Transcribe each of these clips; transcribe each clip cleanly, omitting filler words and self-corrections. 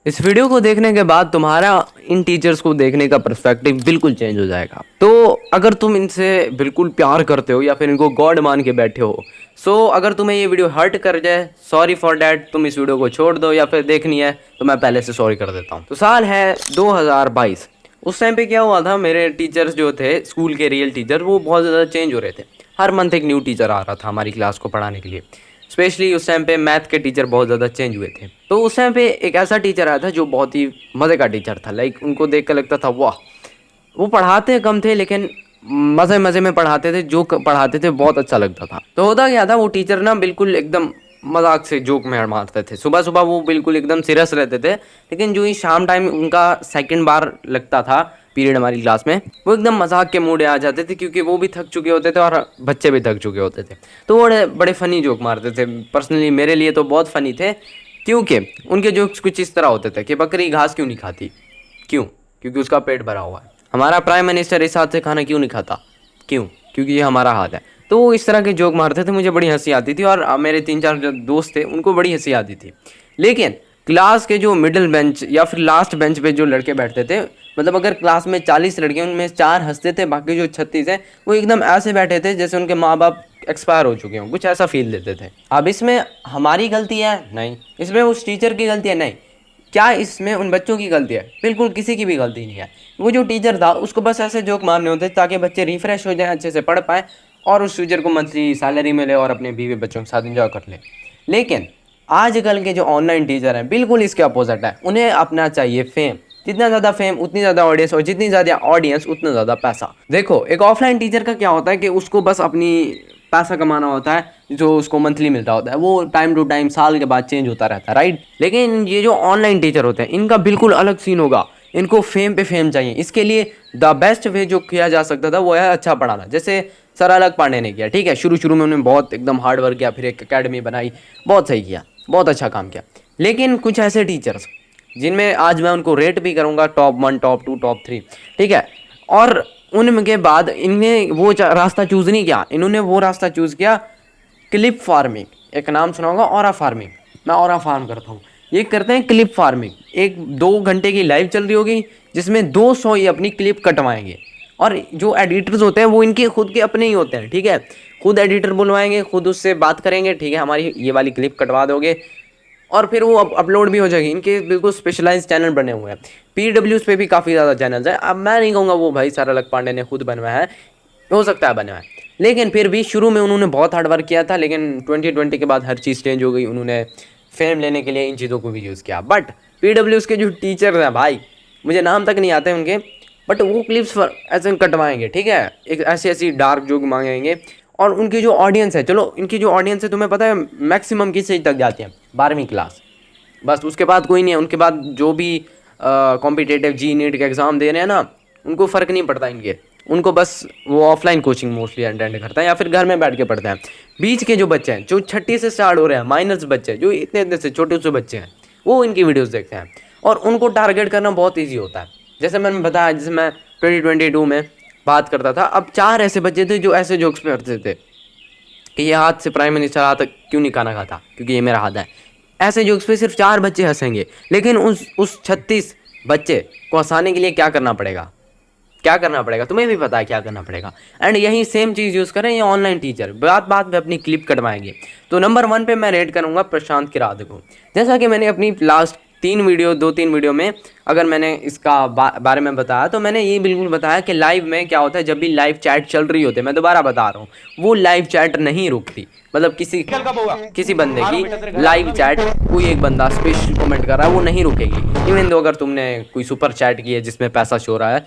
इस वीडियो को देखने के बाद तुम्हारा इन टीचर्स को देखने का पर्सपेक्टिव बिल्कुल चेंज हो जाएगा। तो अगर तुम इनसे बिल्कुल प्यार करते हो या फिर इनको गॉड मान के बैठे हो, सो अगर तुम्हें ये वीडियो हर्ट कर जाए, सॉरी फॉर डैट, तुम इस वीडियो को छोड़ दो या फिर देखनी है तो मैं पहले से सॉरी कर देता हूँ। तो साल है 2022। उस टाइम पे क्या हुआ था, मेरे टीचर्स जो थे स्कूल के रियल टीचर, वो बहुत ज़्यादा चेंज हो रहे थे। हर मंथ एक न्यू टीचर आ रहा था हमारी क्लास को पढ़ाने के लिए। स्पेशली उस टाइम पे मैथ के टीचर बहुत ज़्यादा चेंज हुए थे। तो उस टाइम पे एक ऐसा टीचर आया था जो बहुत ही मज़े का टीचर था। लाइक उनको देख कर लगता था वाह, वो पढ़ाते कम थे लेकिन मज़े मज़े में पढ़ाते थे। जो पढ़ाते थे बहुत अच्छा लगता था। तो होता क्या था, वो टीचर ना बिल्कुल एकदम मजाक से जोक में मारते थे। सुबह सुबह वो बिल्कुल एकदम सीरियस रहते थे, लेकिन जो ही शाम टाइम उनका सेकंड बार लगता था पीरियड हमारी क्लास में, वो एकदम मजाक के मूड आ जाते थे, क्योंकि वो भी थक चुके होते थे और बच्चे भी थक चुके होते थे। तो वो बड़े बड़े फ़नी जोक मारते थे। पर्सनली मेरे लिए तो बहुत फ़नी थे, क्योंकि उनके जोक्स कुछ इस तरह होते थे कि बकरी घास क्यों नहीं खाती, क्यों? क्योंकि उसका पेट भरा हुआ है। हमारा प्राइम मिनिस्टर इस हाथ से खाना क्यों नहीं खाता, क्यों? क्योंकि ये हमारा हाथ है। तो वो इस तरह के जोक मारते थे, मुझे बड़ी हंसी आती थी और मेरे 3-4 जो दोस्त थे उनको बड़ी हंसी आती थी। लेकिन क्लास के जो मिडिल बेंच या फिर लास्ट बेंच पे जो लड़के बैठते थे, मतलब अगर क्लास में 40 लड़के उनमें 4 हंसते थे, बाकी जो 36 हैं वो एकदम ऐसे बैठे थे जैसे उनके माँ बाप एक्सपायर हो चुके हों, कुछ ऐसा फील देते थे। अब इसमें हमारी गलती है? नहीं। इसमें उस टीचर की गलती है? नहीं। क्या इसमें उन बच्चों की गलती है? बिल्कुल किसी की भी गलती नहीं है। वो जो टीचर था उसको बस ऐसे जोक मारने होते ताकि बच्चे रिफ्रेश हो जाएं, अच्छे से पढ़ पाएँ और उस टीचर को मंथली सैलरी मिले और अपने बीवी बच्चों के साथ एंजॉय कर ले। लेकिन आजकल के जो ऑनलाइन टीचर हैं बिल्कुल इसके अपोजिट है। उन्हें अपना चाहिए फेम। जितना ज़्यादा फेम उतनी ज़्यादा ऑडियंस, और जितनी ज़्यादा ऑडियंस उतना ज़्यादा पैसा। देखो, एक ऑफलाइन टीचर का क्या होता है कि उसको बस अपनी पैसा कमाना होता है, जो उसको मंथली मिलता होता है, वो टाइम टू टाइम साल के बाद चेंज होता रहता है, राइट। लेकिन ये जो ऑनलाइन टीचर होते हैं इनका बिल्कुल अलग सीन होगा। इनको फेम पे फेम चाहिए। इसके लिए द बेस्ट वे जो किया जा सकता था वो है अच्छा पढ़ाना, जैसे सर अलग पांडे ने किया। ठीक है, शुरू शुरू में उन्होंने बहुत एकदम हार्ड वर्क किया, फिर एक एकेडमी बनाई, बहुत सही किया, बहुत अच्छा काम किया। लेकिन कुछ ऐसे टीचर्स जिनमें आज मैं उनको रेट भी करूँगा टॉप 1, टॉप 2, टॉप 3, ठीक है, और उनके बाद इनने वो रास्ता चूज़ नहीं किया। इन्होंने वो रास्ता चूज़ किया क्लिप फार्मिंग। एक नाम सुना होगा, ऑरा फार्मिंग। मैं ऑरा फार्म करता हूँ, ये करते हैं क्लिप फार्मिंग। 1-2 घंटे की लाइव चल रही होगी जिसमें 200 ही अपनी क्लिप कटवाएंगे, और जो एडिटर्स होते हैं वो इनके खुद के अपने ही होते हैं। ठीक है, खुद एडिटर बुलवाएंगे, खुद उससे बात करेंगे, ठीक है हमारी ये वाली क्लिप कटवा दोगे, और फिर वो अपलोड भी हो जाएगी। इनके बिल्कुल स्पेशलाइज्ड चैनल बने हुए हैं। PWs पे भी काफ़ी ज़्यादा चैनल्स हैं। अब मैं नहीं कहूँगा वो भाई सर अलग पांडे ने खुद बनवाया है, हो सकता है बनवाया है, लेकिन फिर भी शुरू में उन्होंने बहुत हार्ड वर्क किया था। लेकिन 2020 के बाद हर चीज़ चेंज हो गई। उन्होंने फेम लेने के लिए इन चीज़ों को भी यूज़ किया। बट PWs के जो टीचर्स हैं भाई, मुझे नाम तक नहीं आते उनके, बट वो क्लिप्स ऐसे कटवाएंगे, ठीक है, एक ऐसी ऐसी डार्क जोक मांगेंगे। और उनकी जो ऑडियंस है, चलो इनकी जो ऑडियंस है तुम्हें पता है मैक्सिमम किस स्टेज तक जाती है? 12वीं क्लास, बस उसके बाद कोई नहीं है। उनके बाद जो भी कॉम्पिटेटिव जी नीट के एग्ज़ाम दे रहे हैं ना, उनको फ़र्क नहीं पड़ता इनके। उनको बस वो ऑफलाइन कोचिंग मोस्टली अटेंड करता है या फिर घर में बैठ के पढ़ते हैं। बीच के जो बच्चे हैं, जो छठी से स्टार्ट हो रहे हैं, माइनस बच्चे जो इतने इतने से छोटे से बच्चे हैं, वो इनकी वीडियोस देखते हैं और उनको टारगेट करना बहुत ईजी होता है। जैसे मैंने बताया, जैसे मैं 2022 में बात करता था, अब 4 ऐसे बच्चे थे जो ऐसे जोक्स पे हंसते थे कि ये हाथ से प्राइम मिनिस्टर हाथ तक क्यों नहीं खाना खाता, क्योंकि ये मेरा हाथ है। ऐसे जोक्स पे सिर्फ 4 बच्चे हंसेंगे, लेकिन उस 36 बच्चे को हंसाने के लिए क्या करना पड़ेगा? क्या करना पड़ेगा? तुम्हें भी पता है क्या करना पड़ेगा। एंड यही सेम चीज़ यूज़ करें ये ऑनलाइन टीचर, बात बात पे अपनी क्लिप कटवाएंगे। तो नंबर 1 पे मैं रेट करूँगा प्रशांत किराद को। जैसा कि मैंने अपनी लास्ट 2-3 वीडियो में अगर मैंने इसका बारे में बताया, तो मैंने ये बिल्कुल बताया कि लाइव में क्या होता है, जब भी लाइव चैट चल रही होती है, मैं दोबारा बता रहा हूँ, वो लाइव चैट नहीं रुकती। मतलब किसी बंदे की लाइव चैट, कोई एक बंदा स्पेशल कमेंट कर रहा है, वो नहीं रुकेगी। इवन दो अगर तुमने कोई सुपर चैट की है जिसमें पैसा शो रहा है।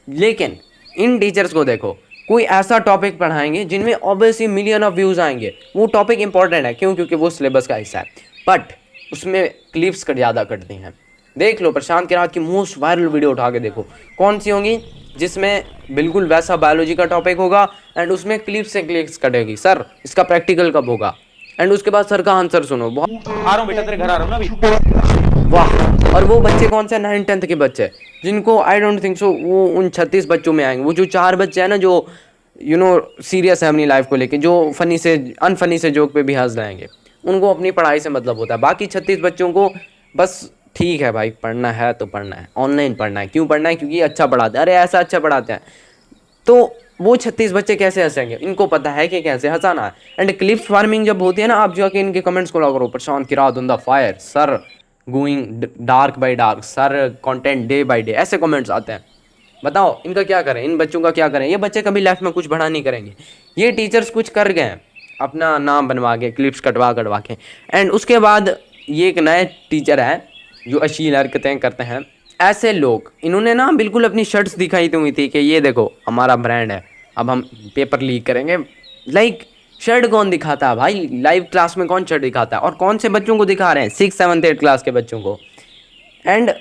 लेकिन इन टीचर्स को देखो, कोई ऐसा टॉपिक पढ़ाएंगे जिनमें ऑब्वियसली मिलियन ऑफ व्यूज़ आएंगे। वो टॉपिक इंपॉर्टेंट है, क्यों? क्योंकि वो सिलेबस का हिस्सा है, बट उसमें क्लिप्स ज़्यादा कटती हैं। देख लो प्रशांत किरात की मोस्ट वायरल वीडियो उठा के देखो, कौन सी होंगी जिसमें बिल्कुल वैसा बायोलॉजी का टॉपिक होगा एंड उसमें क्लिप्स से क्लिप्स कटेगी। सर इसका प्रैक्टिकल कब होगा? एंड उसके बाद सर का आंसर सुनो, बहुत आ रहा हूँ बेटा, तेरे घर आ रहा हूँ ना अभी। वाह। और वो बच्चे कौन से? 9th-10th के बच्चे, जिनको आई डोंट थिंक सो वो उन 36 बच्चों में आएंगे। वो जो 4 बच्चे हैं ना, जो सीरियस है अपनी लाइफ को लेके, जो फनी से अनफनी से जोक पे भी हंस जाएंगे, उनको अपनी पढ़ाई से मतलब होता है। बाकी 36 बच्चों को बस ठीक है भाई, पढ़ना है तो पढ़ना है, ऑनलाइन पढ़ना है। क्यों पढ़ना है? क्योंकि अच्छा पढ़ाते हैं। अरे ऐसा अच्छा पढ़ाते हैं तो वो 36 बच्चे कैसे हंसेंगे? इनको पता है कि कैसे हंसाना है। एंड क्लिप्स फार्मिंग जब होती है ना, आप जाके इनके कमेंट्स को करो, प्रशांत की रात on the fire sir, going dark bye dark sir, content day by day, ऐसे कमेंट्स आते हैं। बताओ इनका क्या करें, इन बच्चों का क्या करें? ये बच्चे कभी लाइफ में कुछ बड़ा नहीं करेंगे। ये टीचर्स कुछ कर गए हैं अपना नाम बनवा के, क्लिप्स कटवा कटवा के। एंड उसके बाद ये एक नए टीचर है जो अश्लील हरकतें करते हैं। ऐसे लोग, इन्होंने ना बिल्कुल अपनी शर्ट्स दिखाई हुई थी कि ये देखो हमारा ब्रांड है, अब हम पेपर लीक करेंगे। लाइक शर्ट कौन दिखाता है भाई? लाइव क्लास में कौन शर्ट दिखाता है? और कौन से बच्चों को दिखा रहे हैं? 6, 7, 8 क्लास के बच्चों को। एंड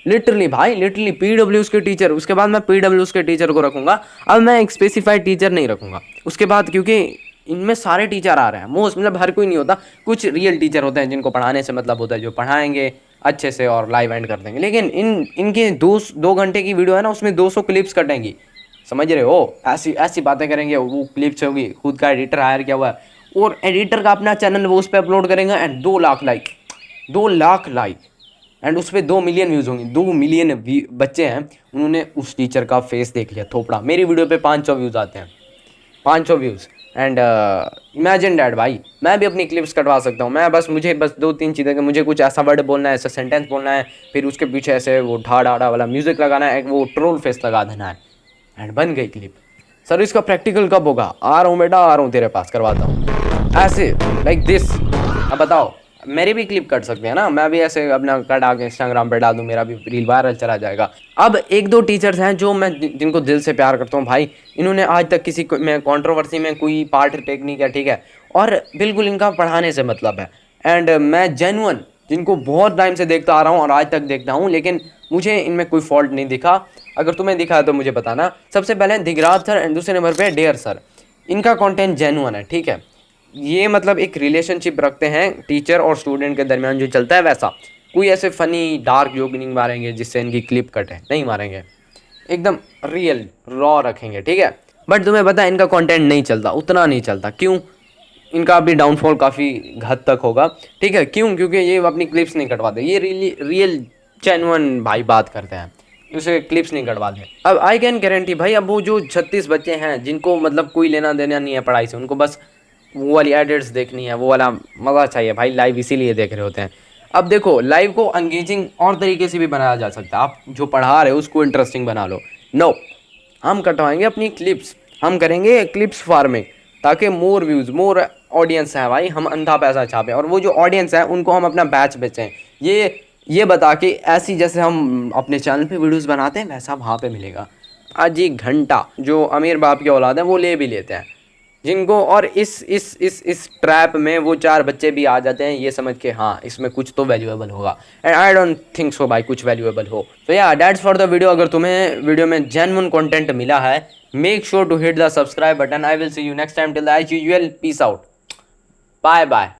लिटरली भाई, लिटरली पीडब्ल्यूज के टीचर, उसके बाद मैं पीडब्ल्यूज के टीचर को रखूंगा। अब मैं एक स्पेसिफाइड टीचर नहीं रखूंगा उसके बाद, क्योंकि इनमें सारे टीचर आ रहे हैं। मोस्ट मतलब हर कोई नहीं होता, कुछ रियल टीचर होते हैं जिनको पढ़ाने से मतलब होता है, जो पढ़ाएंगे अच्छे से और लाइव एंड कर देंगे। लेकिन इनके 2 घंटे की वीडियो है ना, उसमें 200 क्लिप्स कटेंगी, समझ रहे हो? ऐसी ऐसी बातें करेंगे, वो क्लिप्स होगी, खुद का एडिटर हायर किया हुआ है और एडिटर का अपना चैनल वो उस पर अपलोड करेंगे। And 2 lakh like, 2 lakh like, and उस पर 2 मिलियन व्यूज़ होंगे। 2 मिलियन बच्चे हैं, उन्होंने उस टीचर का फेस देख लिया, थोपड़ा। मेरी वीडियो पे 500 व्यूज़ आते हैं, 500 व्यूज़। एंड इमेजिन डैट भाई, मैं भी अपनी क्लिप्स कटवा सकता हूँ। मुझे बस 2-3 चीज़ें कि मुझे कुछ ऐसा वर्ड बोलना है, ऐसा सेंटेंस बोलना है, फिर उसके पीछे ऐसे वो ढा ढाड़ा वाला म्यूज़िक लगाना है, वो ट्रोल फेस लगा देना है, एंड बन गई क्लिप। सर इसका प्रैक्टिकल कब होगा? आ रहा हूँ बेटा, आ रहा हूँ तेरे पास, करवाता हूँ ऐसे, लाइक दिस। अब बताओ, मेरी भी क्लिप कट सकते हैं ना, मैं भी ऐसे अपना कट आके इंस्टाग्राम पे डाल दूँ, मेरा भी रील वायरल चला जाएगा। अब 1-2 टीचर्स हैं जो मैं जिनको दिल से प्यार करता हूँ भाई, इन्होंने आज तक किसी में कंट्रोवर्सी में कोई पार्ट टेक नहीं किया, ठीक है, और बिल्कुल इनका पढ़ाने से मतलब है। एंड मैं जेन्युइन जिनको बहुत टाइम से देखता आ रहा हूँ और आज तक देखता हूँ, लेकिन मुझे इनमें कोई फॉल्ट नहीं दिखा। अगर तुम्हें दिखा है तो मुझे बताना। सबसे पहले दिगराज सर एंड दूसरे नंबर पे डेयर सर, इनका कंटेंट जेन्युइन है, ठीक है। ये मतलब एक रिलेशनशिप रखते हैं टीचर और स्टूडेंट के दरमियान जो चलता है वैसा। कोई ऐसे फनी डार्क जोक नहीं मारेंगे जिससे इनकी क्लिप कटे, नहीं मारेंगे, एकदम रियल रॉ रखेंगे, ठीक है। बट तुम्हें पता है इनका कंटेंट नहीं चलता, उतना नहीं चलता। क्यों? इनका अभी डाउनफॉल काफ़ी हद तक होगा, ठीक है। क्यों? क्योंकि ये अपनी क्लिप्स नहीं कटवाते, ये रियल जेन्युइन भाई बात करते हैं, उसे क्लिप्स नहीं कटवाते। अब आई कैन गारंटी भाई, अब वो जो 36 बच्चे हैं जिनको मतलब कोई लेना देना नहीं है पढ़ाई से, उनको बस वो वाली एडिट्स देखनी है, वो वाला मज़ा चाहिए भाई, लाइव इसीलिए देख रहे होते हैं। अब देखो, लाइव को एंगेजिंग और तरीके से भी बनाया जा सकता है। आप जो पढ़ा रहे हो उसको इंटरेस्टिंग बना लो। नो, हम कटवाएंगे अपनी क्लिप्स, हम करेंगे क्लिप्स फार्मिंग, ताकि मोर व्यूज़, मोर ऑडियंस है भाई, हम अंधा पैसा छापें और वो जो ऑडियंस है उनको हम अपना बैच बेचें। ये बता के ऐसी जैसे हम अपने चैनल पे वीडियोस बनाते हैं वैसा वहाँ पे मिलेगा। आज 1 घंटा जो अमीर बाप की औलाद है वो ले भी लेते हैं, जिनको, और इस ट्रैप में वो 4 बच्चे भी आ जाते हैं ये समझ के हाँ इसमें कुछ तो वैल्यूएबल होगा। And I don't think so भाई कुछ वैल्यूएबल हो। तो या दैट्स फॉर द वीडियो। अगर तुम्हें वीडियो में जेन्युइन कंटेंट मिला है, make sure to hit the subscribe button. I will see you next time, till as usual, peace out, bye bye.